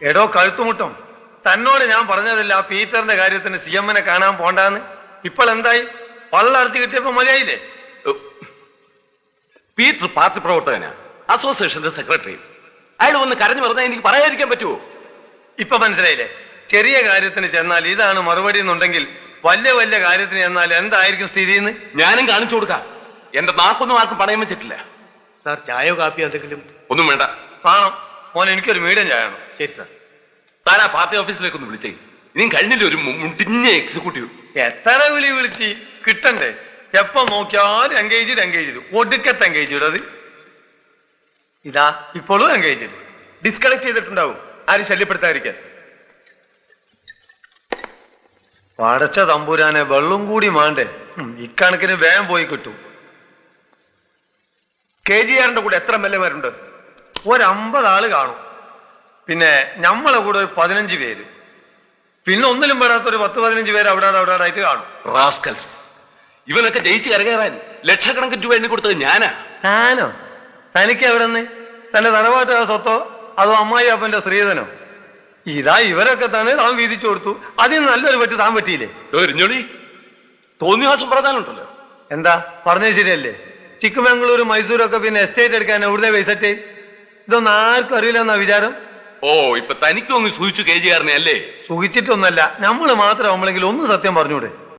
എടോ കഴുത്തുമുട്ടം, തന്നോട് ഞാൻ പറഞ്ഞതല്ല ആ പീറ്ററിന്റെ കാര്യത്തിന് സി എമ്മിനെ കാണാൻ പോണ്ടാന്ന്. ഇപ്പോൾ എന്തായി? പള്ളർത്തി കിട്ടിയപ്പോ മതിയായില്ലേ? പീറ്റർ പാർട്ടി പ്രവർത്തകനാ, അസോസിയേഷന്റെ സെക്രട്ടറി. അയാൾ വന്ന് കരഞ്ഞു പറഞ്ഞാൽ എനിക്ക് പറയാതിരിക്കാൻ പറ്റുമോ? ഇപ്പൊ മനസ്സിലായില്ലേ? ചെറിയ കാര്യത്തിന് ചെന്നാൽ ഇതാണ് മറുപടി എന്നുണ്ടെങ്കിൽ വലിയ വലിയ കാര്യത്തിന് ചെന്നാൽ എന്തായിരിക്കും സ്ഥിതി എന്ന് ഞാനും കാണിച്ചു കൊടുക്കാം. എന്റെ നാക്കൊന്നും ആർക്കും പണയം വെച്ചിട്ടില്ല. സാർ ചായയോ കാപ്പിയോ എന്തെങ്കിലും? ഒന്നും വേണ്ട. വേണം മോനെ, എനിക്കൊരു മീഡിയം ചായ വേണം. ശരി സാർ. താൻ ആ പാർട്ടി ഓഫീസിലേക്ക് ഒന്ന് വിളിച്ചേ. ഇനിയും കഴിഞ്ഞില്ല ഒരു മുടിഞ്ഞ എക്സിക്യൂട്ടീവ്. എത്ര വിളിച്ച് കിട്ടണ്ടേ? എപ്പോ നോക്കിയാലും എൻഗേജ് ഒടുക്കത്തെ എൻഗേജ്. അത് ഇതാ ഇപ്പോഴും എൻഗേജ്. ഡിസ്കണക്ട് ചെയ്തിട്ടുണ്ടാവും, ആരും ശല്യപ്പെടുത്താതിരിക്കാൻ. പടച്ച തമ്പുരാനെ, വെള്ളം കൂടി മാണ്ടേ? ഇക്കണക്കിന് വേഗം പോയി കിട്ടും. KGRന്റെ കൂടെ എത്ര എംഎൽഎമാരുണ്ട്? 50 ആള് കാണും. പിന്നെ നമ്മളെ കൂടെ ഒരു 15 പേര്. പിന്നെ ഒന്നിലും പെടാത്തൊരു 10-15 പേര് അവിടെ ആയിട്ട് കാണും. റാസ്കൽസ്. ഇവനൊക്കെ ജയിച്ച് കരകയറാൻ ലക്ഷക്കണക്കിന് രൂപ എണ്ണി കൊടുത്തത് ഞാനാ. ഞാനോ? തനിക്ക് എവിടെ നിന്ന്? തന്റെ തറവാട്ട് സ്വത്തോ അതോ അമ്മായി അപ്പന്റെ സ്ത്രീധനോ? ഇതാ ഇവരൊക്കെ തന്നെ താൻ വീതിച്ചു കൊടുത്തു. അതിന് നല്ലൊരു പറ്റി താൻ പറ്റിയില്ലേ? എരിഞ്ഞോളി, തോന്നിവാസം പറഞ്ഞാലുണ്ടല്ലോ. എന്താ പറഞ്ഞത് ശരിയല്ലേ? ചിക്കമംഗളൂർ മൈസൂരൊക്കെ പിന്നെ എസ്റ്റേറ്റ് എടുക്കാൻ എവിടുത്തെ പൈസറ്റ്? ഇതൊന്നും ആർക്കും അറിയില്ലെന്നാ വിചാരം. ഓ, ഇപ്പൊ തനിക്കും അങ്ങ് സൂചിച്ചു KGRനെ അല്ലേ? സുഖിച്ചിട്ടൊന്നല്ല, നമ്മള് മാത്രം നമ്മളെങ്കിലും ഒന്ന് സത്യം പറഞ്ഞൂടെ?